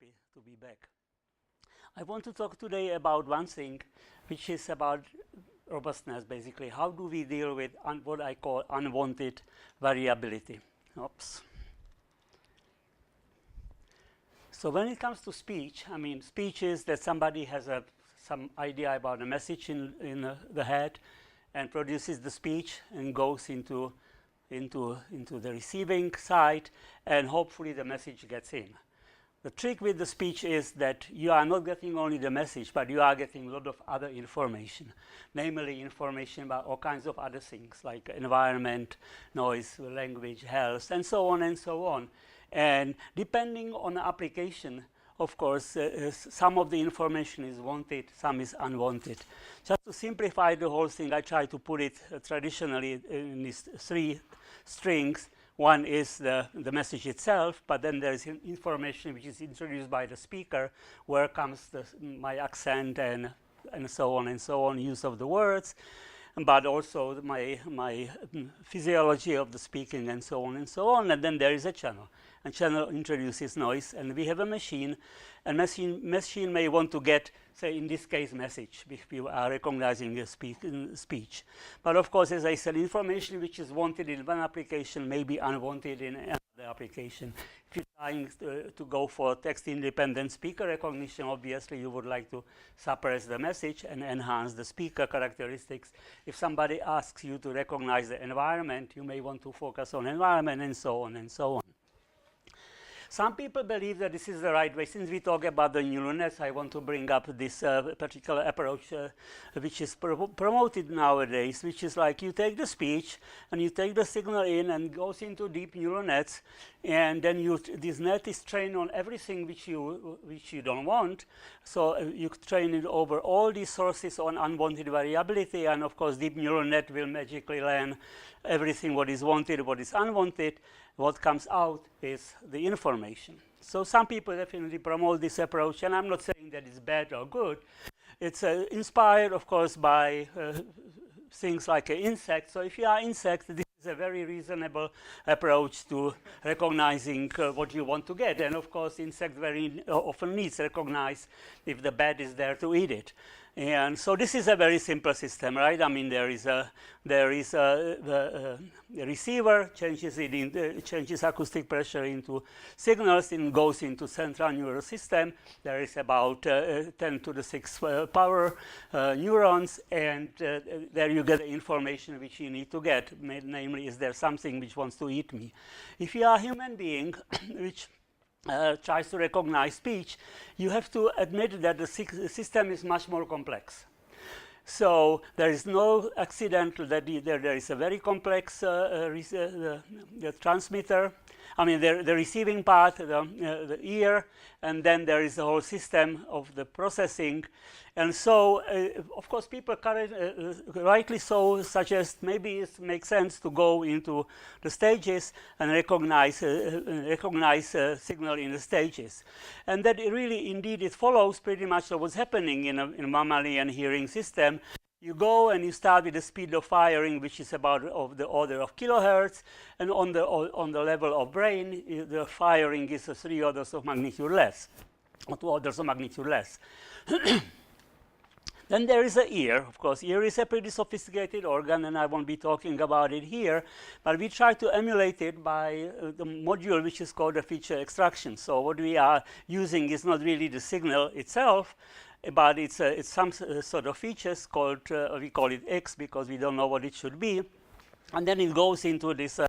happy to be back. I want to talk today about one thing, which is about robustness, basically. How do we deal with what I call unwanted variability? Oops. So when it comes to speech, I mean, speech is that somebody has some idea about a message in the head and produces the speech and goes into the receiving side, and hopefully the message gets in. The trick with the speech is that you are not getting only the message, but you are getting a lot of other information, namely information about all kinds of other things like environment, noise, language, health, and so on and so on. And depending on the application, of course, some of the information is wanted, some is unwanted. Just to simplify the whole thing, I try to put it traditionally in these three strings. One is the message itself, but then there is information which is introduced by the speaker, where comes my accent and so on, use of the words, but also my physiology of the speaking and so on, and then there is a channel. And channel introduces noise, and we have a machine, and machine may want to get, say in this case, message, if you are recognizing a speech. But of course, as I said, information which is wanted in one application may be unwanted in another application. If you're trying to go for text-independent speaker recognition, obviously you would like to suppress the message and enhance the speaker characteristics. If somebody asks you to recognize the environment, you may want to focus on environment, and so on and so on. Some people believe that this is the right way. Since we talk about the neural nets, I want to bring up this particular approach which is promoted nowadays, which is like you take the speech and you take the signal in and goes into deep neural nets, and then this net is trained on everything which you don't want. So you train it over all these sources on unwanted variability, and of course deep neural net will magically learn everything what is wanted, what is unwanted. What comes out is the information. So some people definitely promote this approach, and I'm not saying that it's bad or good. It's inspired, of course, by things like insects. So if you are insect, this is a very reasonable approach to recognizing what you want to get. And of course, insect very often needs to recognize if the bat is there to eat it. And so this is a very simple system, right? I mean, there is a receiver, changes acoustic pressure into signals, and goes into central neural system. There is about 10 to the 6 power neurons, and there you get the information which you need to get. Namely, is there something which wants to eat me? If you are a human being, which tries to recognize speech, you have to admit that the system is much more complex. So there is no accidental that there is a very complex the transmitter. I mean, the receiving part, the ear, and then there is the whole system of the processing. And so, of course, people rightly so suggest maybe it makes sense to go into the stages and recognize signal in the stages. And that really, indeed, it follows pretty much what's happening in a mammalian hearing system. You go and you start with the speed of firing, which is about of the order of kilohertz, and on the level of brain, the firing is 3 orders of magnitude less, or 2 orders of magnitude less. Then there is the ear. Of course, ear is a pretty sophisticated organ, and I won't be talking about it here, but we try to emulate it by the module which is called the feature extraction. So what we are using is not really the signal itself, but it's some sort of features called, we call it X because we don't know what it should be, and then it goes into this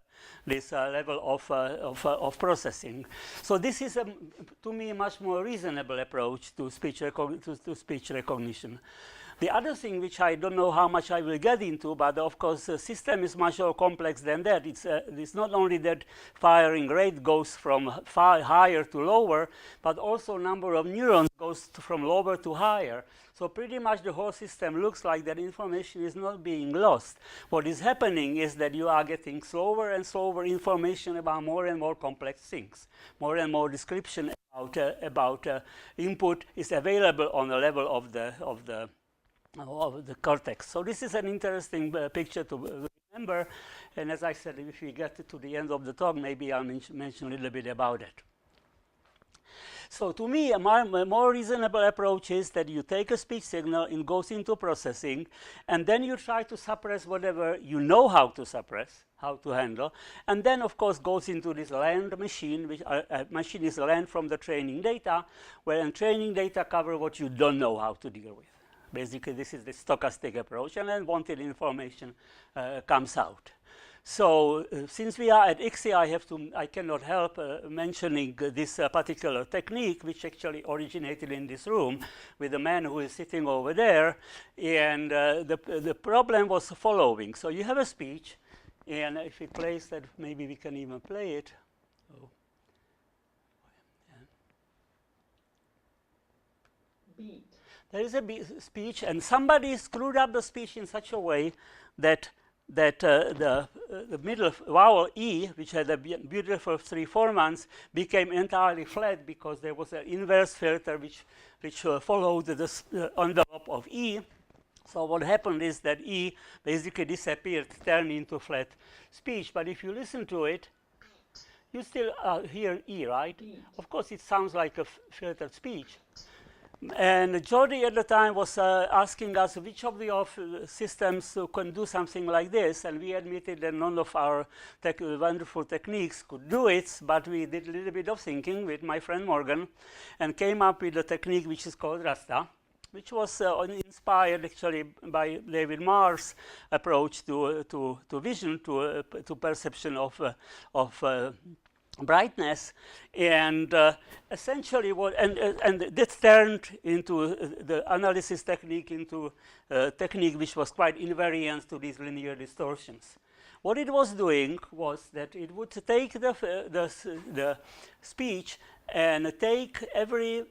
level of processing. So this is, to me, a much more reasonable approach to speech recognition. The other thing, which I don't know how much I will get into, but of course the system is much more complex than that. It's not only that firing rate goes from higher to lower, but also number of neurons goes from lower to higher. So pretty much the whole system looks like that information is not being lost. What is happening is that you are getting slower and slower information about more and more complex things. More and more description about input is available on the level of the cortex. So this is an interesting picture to remember. And as I said, if we get to the end of the talk, maybe I'll mention a little bit about it. So to me, a more reasonable approach is that you take a speech signal, it goes into processing, and then you try to suppress whatever you know how to suppress, how to handle, and then of course goes into this learned machine, which machine is learned from the training data, where training data cover what you don't know how to deal with. Basically, this is the stochastic approach, and then wanted information comes out. So since we are at ICSI, I cannot help mentioning this particular technique, which actually originated in this room with the man who is sitting over there. And the problem was the following. So you have a speech, and if it plays that, maybe we can even play it. Oh. Beat. There is a speech, and somebody screwed up the speech in such a way that the middle vowel E, which had a beautiful 3 formants, became entirely flat because there was an inverse filter which followed the envelope of E. So what happened is that E basically disappeared, turned into flat speech. But if you listen to it, you still hear E, right? Of course, it sounds like a filtered speech. And Jordi at the time was asking us which of the systems can do something like this, and we admitted that none of our wonderful techniques could do it, but we did a little bit of thinking with my friend Morgan and came up with a technique which is called Rasta, which was inspired actually by David Marr's approach to vision, to perception of brightness, and essentially what and this turned into the analysis technique into a technique which was quite invariant to these linear distortions. What it was doing was that it would take the speech and take every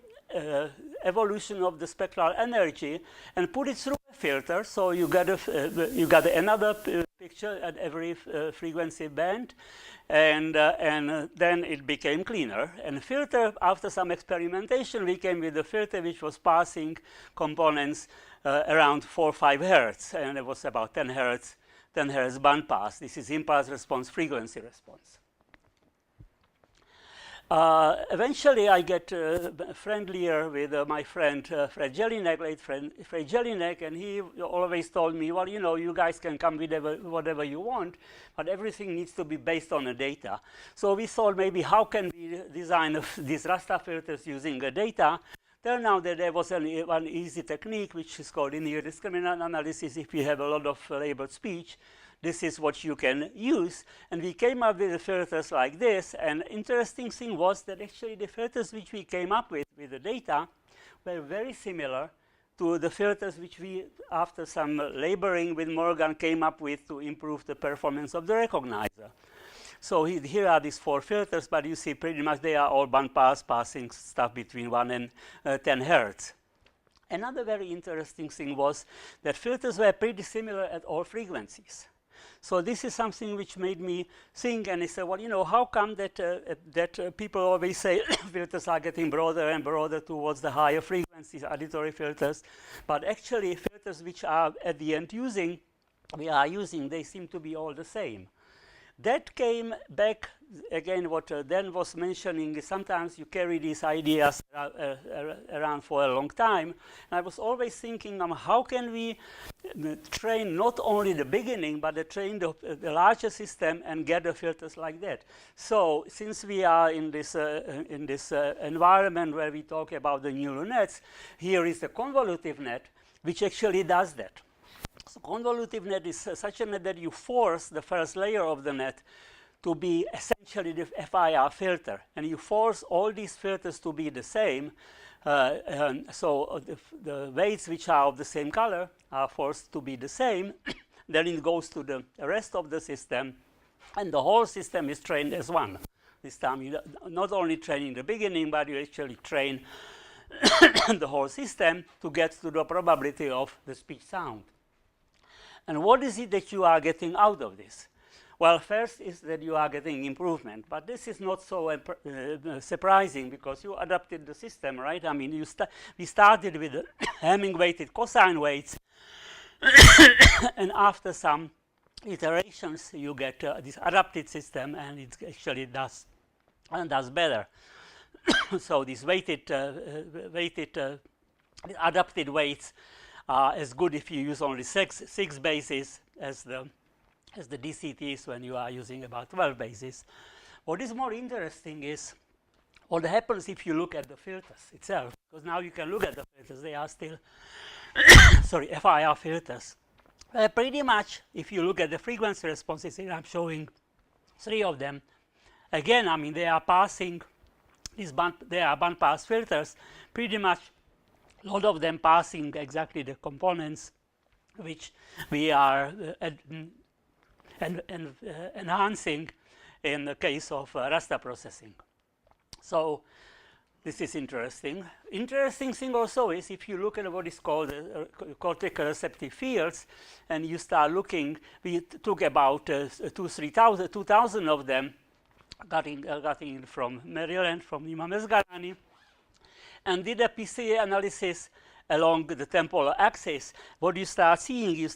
evolution of the spectral energy and put it through a filter, so you got another picture at every frequency band, and then it became cleaner. And filter, after some experimentation, we came with a filter which was passing components around 4 or 5 hertz, and it was about 10 hertz band pass. This is impulse response, frequency response. Eventually, I get friendlier with my friend Fred Jelinek, late friend Fred Jelinek, and he always told me, well, you know, you guys can come with whatever you want, but everything needs to be based on the data. So we thought maybe how can we design these Rasta filters using the data. Turned out that there was one easy technique, which is called linear discriminant analysis. If you have a lot of labeled speech, this is what you can use, and we came up with the filters like this. And interesting thing was that actually the filters which we came up with the data were very similar to the filters which we, after some laboring with Morgan, came up with to improve the performance of the recognizer. So here are these 4 filters, but you see pretty much they are all bandpass, passing stuff between 1 and 10 hertz. Another very interesting thing was that filters were pretty similar at all frequencies. So this is something which made me think, and I said, well, you know, how come that people always say filters are getting broader and broader towards the higher frequencies, auditory filters, but actually filters which are at the end we are using, they seem to be all the same. That came back again, what Dan was mentioning, is sometimes you carry these ideas around for a long time. And I was always thinking, how can we train not only the beginning, but train the larger system and get the filters like that. So since we are in this environment where we talk about the neural nets, here is the convolutive net, which actually does that. So convolutive net is such a net that you force the first layer of the net to be essentially the FIR filter, and you force all these filters to be the same. So the weights which are of the same color are forced to be the same. Then it goes to the rest of the system, and the whole system is trained as one. This time you not only training the beginning, but you actually train the whole system to get to the probability of the speech sound. And what is it that you are getting out of this? Well, first is that you are getting improvement, but this is not so surprising because you adapted the system, right? I mean, we started with Hamming-weighted cosine weights, and after some iterations, you get this adapted system, and it actually does better. So these adapted weights are as good if you use only six bases as the DCTs when you are using about 12 bases. What is more interesting is what happens if you look at the filters itself, because now you can look at the filters, they are still sorry, FIR filters. Pretty much, if you look at the frequency responses here, I'm showing 3 of them. Again, I mean, they are passing they are bandpass filters, pretty much a lot of them passing exactly the components which we are enhancing in the case of raster processing. So this is interesting. Interesting thing also is if you look at what is called cortical receptive fields, and you start looking, we took about 2,000 of them, got in from Maryland, from Imam Esgarani, and did a PCA analysis along the temporal axis. What you start seeing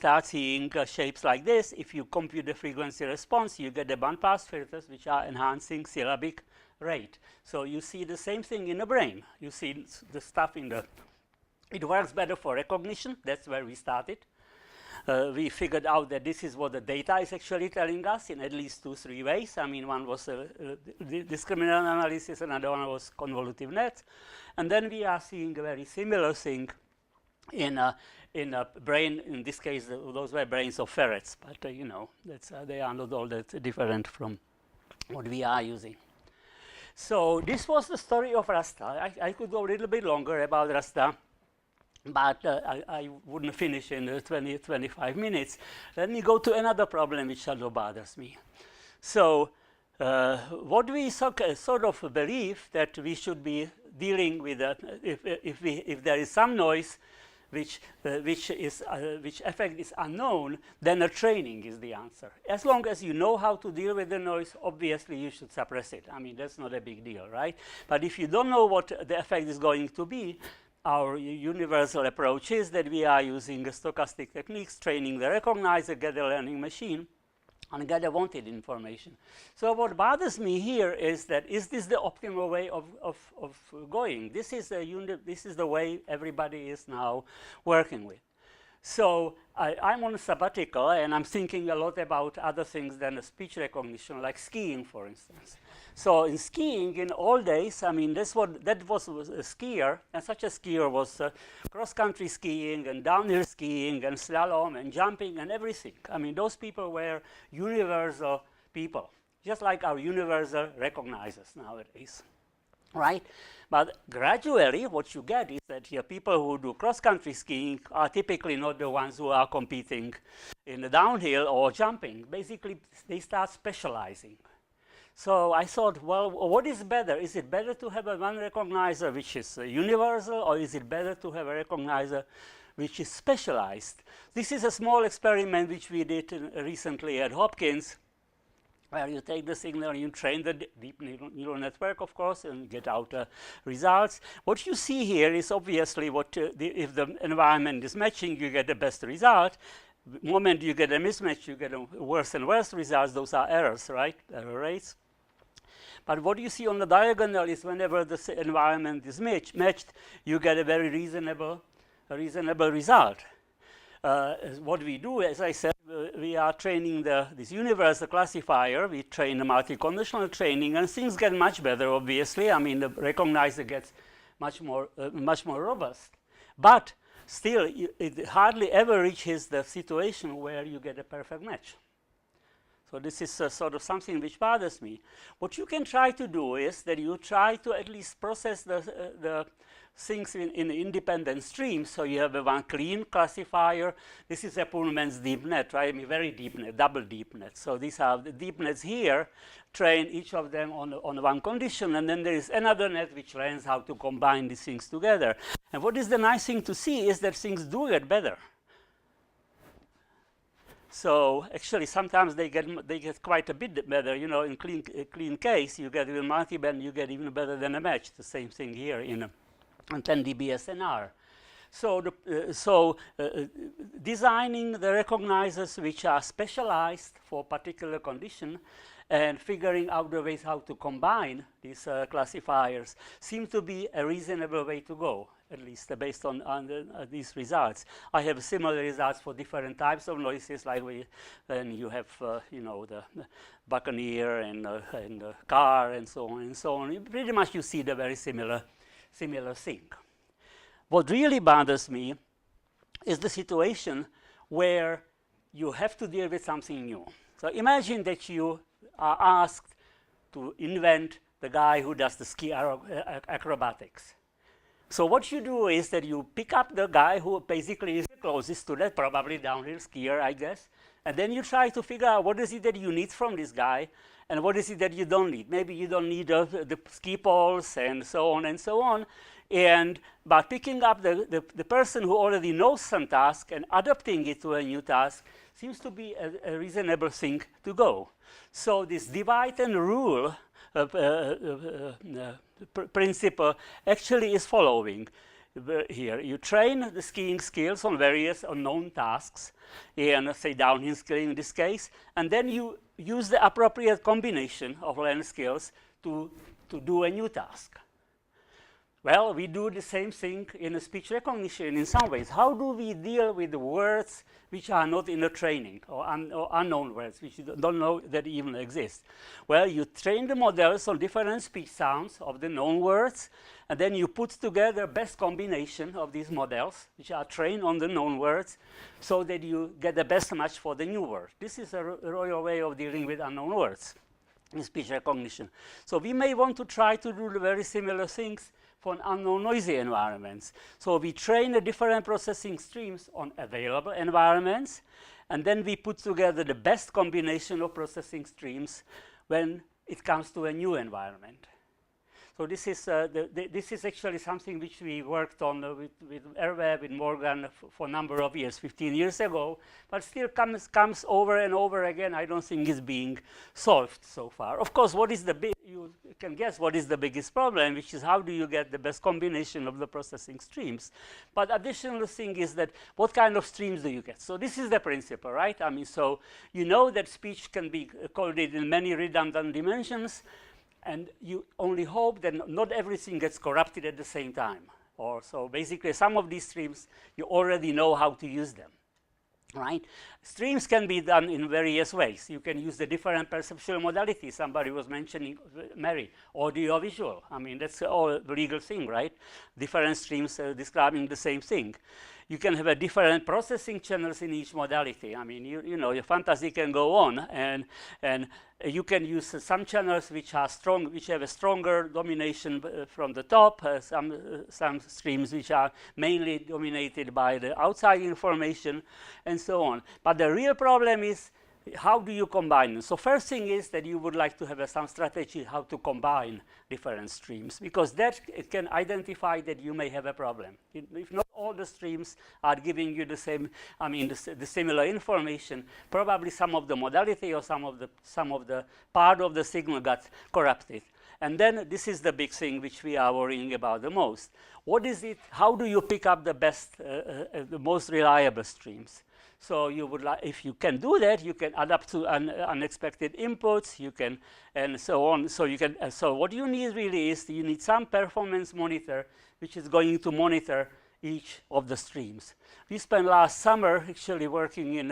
shapes like this. If you compute the frequency response, you get the bandpass filters which are enhancing syllabic rate. So you see the same thing in the brain. You see the stuff in the, it works better for recognition. That's where we started. We figured out that this is what the data is actually telling us in at least 2-3 ways. I mean, one was discriminant analysis, another one was convolutive nets. And then we are seeing a very similar thing in a brain. In this case, those were brains of ferrets, but you know, that's, they are not all that different from what we are using. So this was the story of raster. I could go a little bit longer about raster, but I wouldn't finish in 20-25 minutes. Let me go to another problem which also bothers me. So what we sort of believe that we should be dealing with, if there is some noise which effect is unknown, then a training is the answer. As long as you know how to deal with the noise, obviously you should suppress it. I mean, that's not a big deal, right? But if you don't know what the effect is going to be, our universal approach is that we are using stochastic techniques, training the recognizer, get a learning machine, and get a wanted information. So what bothers me here is that, is this the optimal way of going? This is the way everybody is now working with. So I'm on a sabbatical, and I'm thinking a lot about other things than speech recognition, like skiing, for instance. So in skiing, in old days, I mean, that was a skier, and such a skier was cross-country skiing and downhill skiing and slalom and jumping and everything. I mean, those people were universal people, just like our universal recognizers nowadays, right? But gradually, what you get is that here people who do cross-country skiing are typically not the ones who are competing in the downhill or jumping. Basically, they start specializing. So I thought, well, what is better? Is it better to have one recognizer which is universal, or is it better to have a recognizer which is specialized? This is a small experiment which we did recently at Hopkins, where you take the signal, you train the deep neural network, of course, and get out results. What you see here is obviously what if the environment is matching, you get the best result. The moment you get a mismatch, you get a worse and worse results. Those are errors, right? Error rates. But what you see on the diagonal is whenever the environment is matched, you get a very reasonable result. What we do, as I said, we are training this universal classifier. We train the multi-conditional training, and things get much better, obviously. I mean, the recognizer gets much more robust. But still, it hardly ever reaches the situation where you get a perfect match. So this is sort of something which bothers me. What you can try to do is that you try to at least process the things in independent streams. So you have one clean classifier. This is a Pullman's deep net, right? I mean, very deep net, double deep net. So these are the deep nets here, train each of them on one condition, and then there is another net which learns how to combine these things together. And what is the nice thing to see is that things do get better. So actually, sometimes they get quite a bit better. You know, in clean case, you get even multiband, you get even better than a match. The same thing here in 10 dB SNR. So designing the recognizers which are specialized for particular condition, and figuring out the ways how to combine these classifiers seems to be a reasonable way to go, at least based on these results. I have similar results for different types of noises, like when you have, you know, the buccaneer and the car and so on and so on. Pretty much you see the very similar thing. What really bothers me is the situation where you have to deal with something new. So imagine that you are asked to invent the guy who does the ski acrobatics. So what you do is that you pick up the guy who basically is the closest to that, probably downhill skier, I guess, and then you try to figure out what is it that you need from this guy and what is it that you don't need. Maybe you don't need the ski poles and so on and so on. And by picking up the person who already knows some task and adapting it to a new task seems to be a reasonable thing to go. So this divide and rule principle actually is following here. You train the skiing skills on various unknown tasks, and say downhill skiing in this case, and then you use the appropriate combination of learned skills to do a new task. Well, we do the same thing in speech recognition in some ways. How do we deal with words which are not in the training, or unknown words, which you don't know that even exist? Well, you train the models on different speech sounds of the known words, and then you put together best combination of these models, which are trained on the known words, so that you get the best match for the new word. This is a royal way of dealing with unknown words in speech recognition. So we may want to try to do the very similar things for unknown noisy environments. So we train the different processing streams on available environments, and then we put together the best combination of processing streams when it comes to a new environment. So this is actually something which we worked on with Erweb, with Morgan for a number of years, 15 years ago, but still comes over and over again. I don't think is being solved so far. Of course, you can guess what is the biggest problem, which is how do you get the best combination of the processing streams. But additional thing is that what kind of streams do you get? So this is the principle, right? I mean, so you know that speech can be coded in many redundant dimensions, and you only hope that not everything gets corrupted at the same time. Or so basically some of these streams, you already know how to use them, right? Streams can be done in various ways. You can use the different perceptual modalities. Somebody was mentioning, Mary, audio-visual. I mean, that's all a legal thing, right? Different streams describing the same thing. You can have a different processing channels in each modality. I mean, you know, your fantasy can go on, and you can use some channels which are strong, which have a stronger domination from the top. Some streams which are mainly dominated by the outside information, and so on. But the real problem is, how do you combine them? So first thing is that you would like to have some strategy how to combine different streams, because that can identify that you may have a problem. If not all the streams are giving you the same, I mean, the similar information, probably some of the modality or some of the part of the signal got corrupted. And then this is the big thing which we are worrying about the most. What is it? How do you pick up the best, the most reliable streams? So you would like, if you can do that, you can adapt to unexpected inputs. You can, and so on. So you can. So what you need really is you need some performance monitor which is going to monitor each of the streams. We spent last summer actually working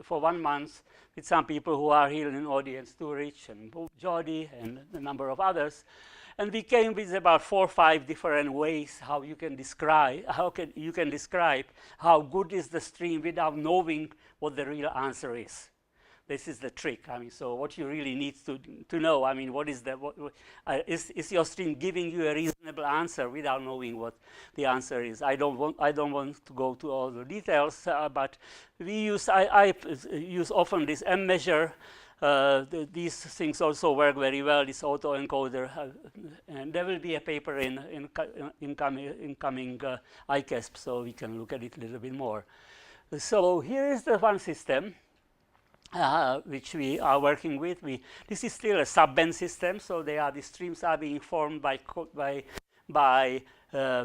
for 1 month with some people who are here in the audience, too, Rich and Jody and a number of others. And we came with about 4 or 5 different ways how you can describe, how good is the stream without knowing what the real answer is. This is the trick. I mean, so what you really need to know, I mean, what is is your stream giving you a reasonable answer without knowing what the answer is? I don't want to go to all the details, but I use often this M measure. These things also work very well, this autoencoder, and there will be a paper in incoming ICSI, so we can look at it a little bit more. So here is the one system which we are working with. This is still a subband system, so the streams are being formed by by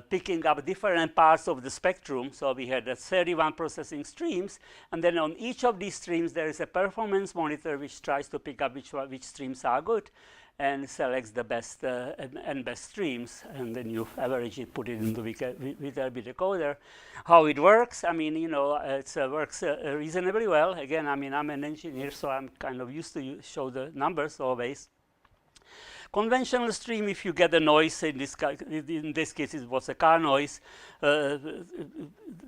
picking up different parts of the spectrum. So we had 31 processing streams, and then on each of these streams there is a performance monitor which tries to pick up which streams are good and selects the best and best streams, and then you average it, put it into Variability decoder. How it works, I mean, you know, it works reasonably well. Again, I mean, I'm an engineer, so I'm kind of used to show the numbers always. Conventional stream, if you get a noise, in this case it was a car noise,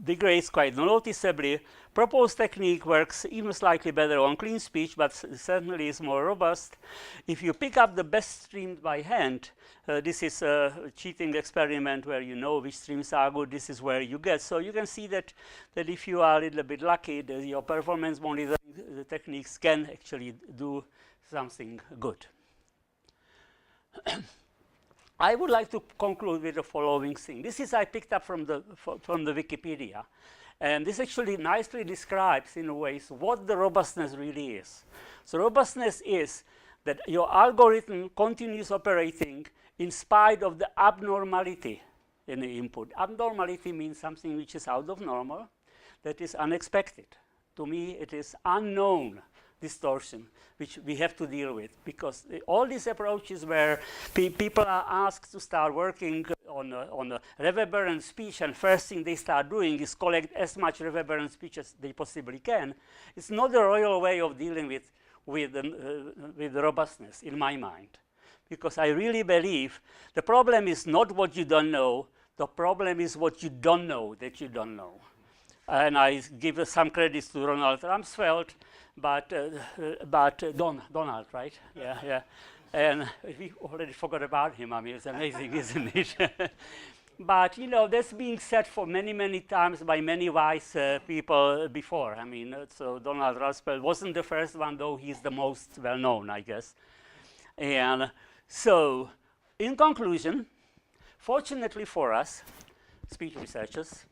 degrades quite noticeably. Proposed technique works even slightly better on clean speech, but certainly is more robust. If you pick up the best streams by hand, this is a cheating experiment where you know which streams are good, this is where you get. So you can see that if you are a little bit lucky, your performance monitoring techniques can actually do something good. I would like to conclude with the following thing. This is I picked up from the Wikipedia, and this actually nicely describes in a way what the robustness really is. So robustness is that your algorithm continues operating in spite of the abnormality in the input. Abnormality means something which is out of normal, that is unexpected. To me, it is unknown distortion, which we have to deal with, because all these approaches where people are asked to start working on a reverberant speech, and first thing they start doing is collect as much reverberant speech as they possibly can. It's not the royal way of dealing with robustness, in my mind, because I really believe the problem is not what you don't know, the problem is what you don't know that you don't know. And I give some credits to Ronald Rumsfeld, but Donald, right? Yeah, yeah. And we already forgot about him. I mean, it's amazing, isn't it? But, you know, that's being said for many, many times by many wise people before. I mean, so Donald Rumsfeld wasn't the first one, though he's the most well-known, I guess. And so, in conclusion, fortunately for us, speech researchers,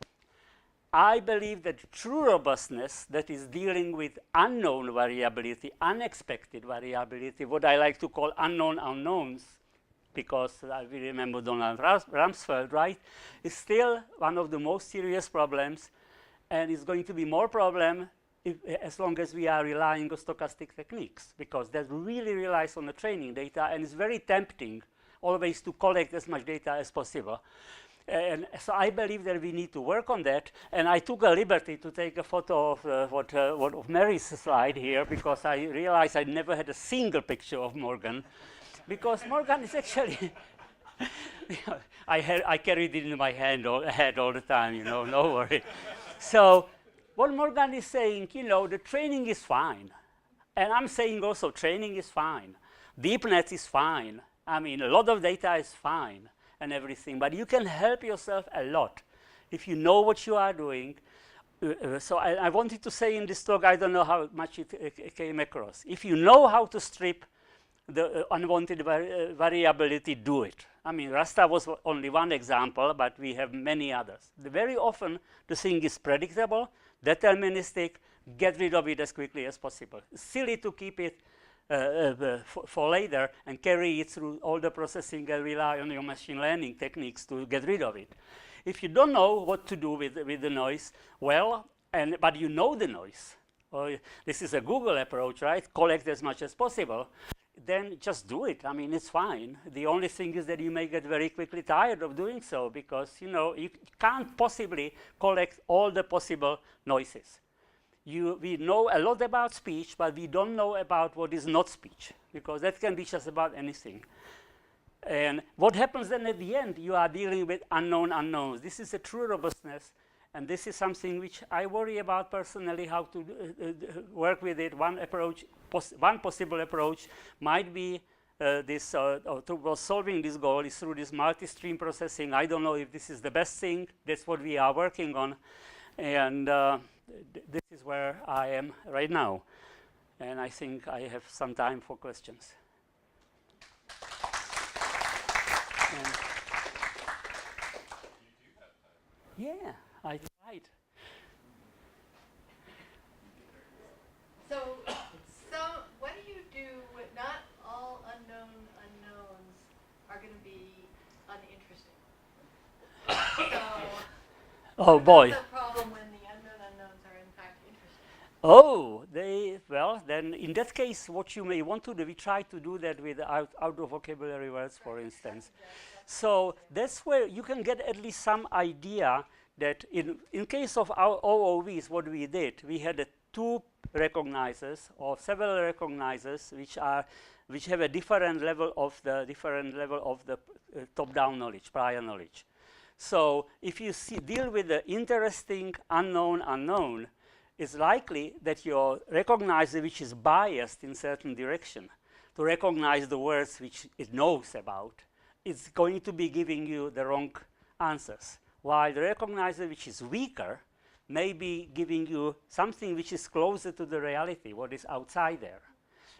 I believe that true robustness, that is dealing with unknown variability, unexpected variability, what I like to call unknown unknowns, because we remember Donald Rumsfeld, right, is still one of the most serious problems, and is going to be more problem as long as we are relying on stochastic techniques, because that really relies on the training data, and it's very tempting always to collect as much data as possible. And so I believe that we need to work on that. And I took a liberty to take a photo of of Mary's slide here, because I realized I never had a single picture of Morgan, because Morgan is actually I carried it in my head all the time, you know, no worry. So what Morgan is saying, you know, the training is fine, and I'm saying also training is fine, DeepNet is fine. I mean, a lot of data is fine and everything, but you can help yourself a lot if you know what you are doing. So I wanted to say in this talk, I don't know how much it came across. If you know how to strip the unwanted variability, do it. I mean, Rasta was only one example, but we have many others. Very often, the thing is predictable, deterministic, get rid of it as quickly as possible. It's silly to keep it for later and carry it through all the processing and rely on your machine learning techniques to get rid of it. If you don't know what to do with the noise, well, but you know the noise, or this is a Google approach, right? Collect as much as possible, then just do it. I mean, it's fine. The only thing is that you may get very quickly tired of doing so, because, you know, you can't possibly collect all the possible noises. We know a lot about speech, but we don't know about what is not speech, because that can be just about anything. And what happens then at the end? You are dealing with unknown unknowns. This is a true robustness, and this is something which I worry about personally, how to work with it. One possible approach might be solving this goal is through this multi-stream processing. I don't know if this is the best thing. That's what we are working on. And this is where I am right now. And I think I have some time for questions. Yeah, I tried. So what do you do with not all unknown unknowns are going to be uninteresting? Oh What boy. about the problem when the unknown unknowns are in fact interesting? Oh, well, then in that case, what you may want to do, we try to do that with out of vocabulary words, for instance. So that's where you can get at least some idea that in case of our OOVs, what we did, we had two recognizers or several recognizers which have a different level of the top-down knowledge, prior knowledge. So if you deal with the interesting unknown, it's likely that your recognizer, which is biased in certain direction, to recognize the words which it knows about, is going to be giving you the wrong answers. While the recognizer, which is weaker, may be giving you something which is closer to the reality, what is outside there.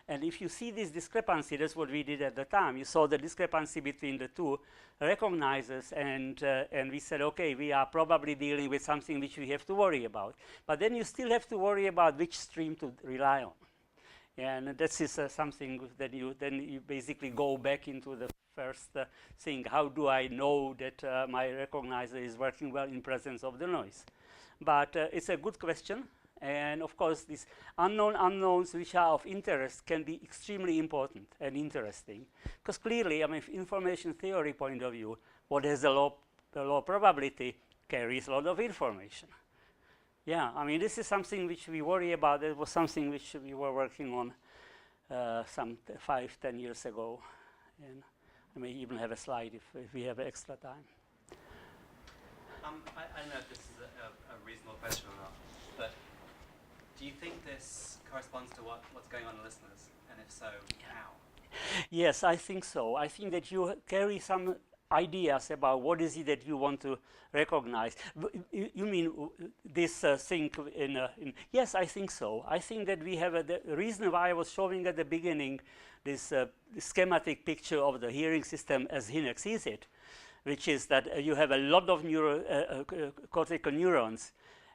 And if you see this discrepancy, that's what we did at the time. You saw the discrepancy between the two recognizers, and we said, okay, we are probably dealing with something which we have to worry about. But then you still have to worry about which stream to rely on. And this is something that you basically go back into the first thing. How do I know that my recognizer is working well in presence of the noise? But it's a good question. And of course, these unknowns which are of interest can be extremely important and interesting. Because clearly, I mean, from information theory point of view, what has the low probability carries a lot of information. Yeah, I mean, this is something which we worry about. It was something which we were working on some 5-10 years ago. And I may even have a slide if we have extra time. I don't know if this is a reasonable question or not, but do you think this corresponds to what's going on in listeners? And if so, how? Yes, I think so. I think that you carry some ideas about what is it that you want to recognize. You mean this thing in yes, I think so. I think that we have the reason why I was showing at the beginning this schematic picture of the hearing system as Hynek sees it, which is that you have a lot of cortical neurons,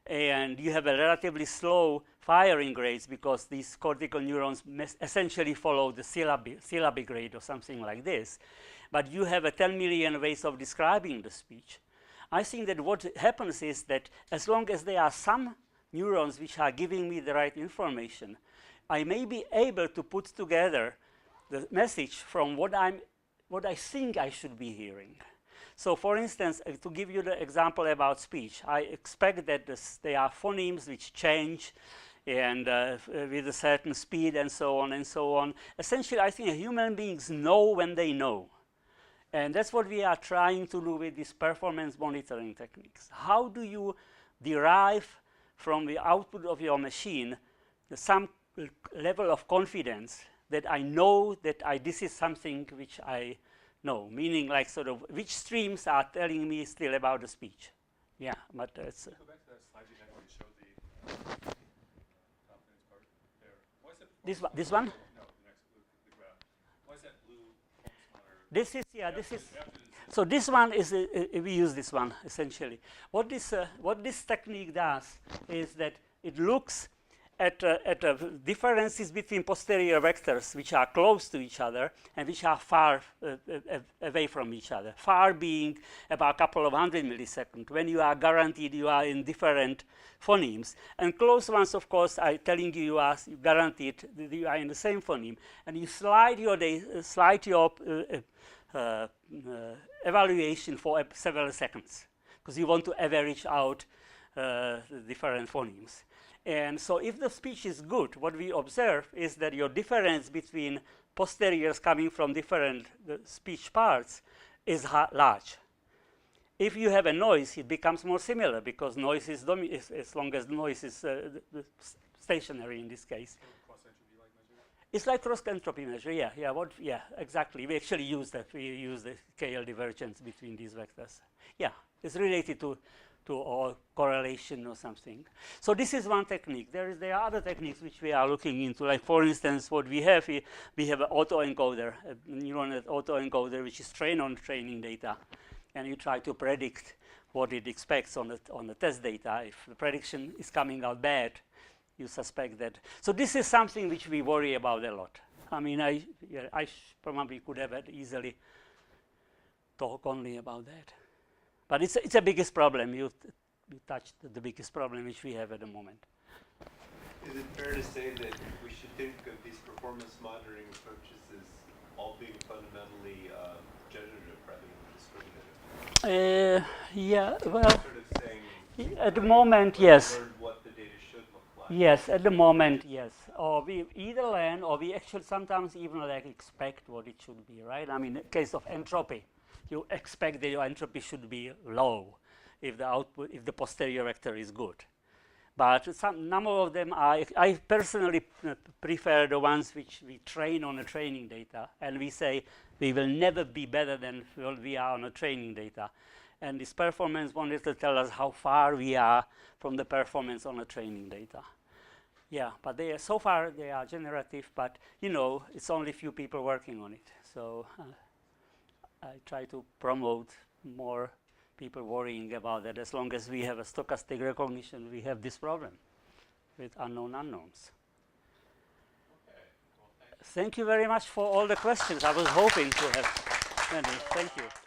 and you have a relatively slow firing rates because these cortical neurons essentially follow the syllabic rate or something like this. But you have 10 million ways of describing the speech. I think that what happens is that as long as there are some neurons which are giving me the right information, I may be able to put together the message from what I think I should be hearing. So for instance, to give you the example about speech, I expect that there are phonemes which change and with a certain speed and so on and so on. Essentially, I think human beings know when they know. And that's what we are trying to do with these performance monitoring techniques. How do you derive from the output of your machine some level of confidence that I know that this is something which I know, meaning like sort of which streams are telling me still about the speech. Yeah, but it's... Go back to that slide you had where you showed the confidence part there. Why is it this one? No, the next, the graph. Why is that blue smaller? This is, yeah, this is... So this one is, we use this one, essentially. What this technique does is that it looks at differences between posterior vectors which are close to each other and which are far away from each other. Far being about a couple of 100 milliseconds, when you are guaranteed you are in different phonemes. And close ones, of course, are telling you you are guaranteed that you are in the same phoneme. And you slide your evaluation for several seconds because you want to average out the different phonemes. And so if the speech is good, what we observe is that your difference between posteriors coming from different speech parts is large. If you have a noise, it becomes more similar because noise is as long as noise is stationary in this case. Cross-entropy-like measure? It's like cross-entropy measure, yeah, exactly. We actually use that. We use the KL divergence between these vectors. Yeah, it's related to or correlation or something. So this is one technique. There are other techniques which we are looking into. Like for instance, what we have here, we have an autoencoder, a neural net autoencoder, which is trained on training data, and you try to predict what it expects on the test data. If the prediction is coming out bad, you suspect that. So this is something which we worry about a lot. I mean, I probably could have easily talk only about that. But it's a biggest problem. You we touched the biggest problem which we have at the moment. Is it fair to say that we should think of these performance monitoring approaches as all being fundamentally generative rather than discriminative? Yeah, well, Sort of saying at the moment, yes. learn what the data should look like. Yes, at the moment, yes. Or we either learn, or we actually sometimes even like expect what it should be, right? I mean, in case of entropy, you expect that your entropy should be low if the output, if the posterior vector is good. But some number of them are, I personally prefer the ones which we train on the training data, and we say we will never be better than we are on the training data. And this performance wanted to tell us how far we are from the performance on the training data. Yeah, but they are, so far they are generative, but you know, it's only few people working on it. So I try to promote more people worrying about that. As long as we have a stochastic recognition, we have this problem with unknown unknowns. Okay. Well, Thank you very much for all the questions. I was hoping to have many. Thank you.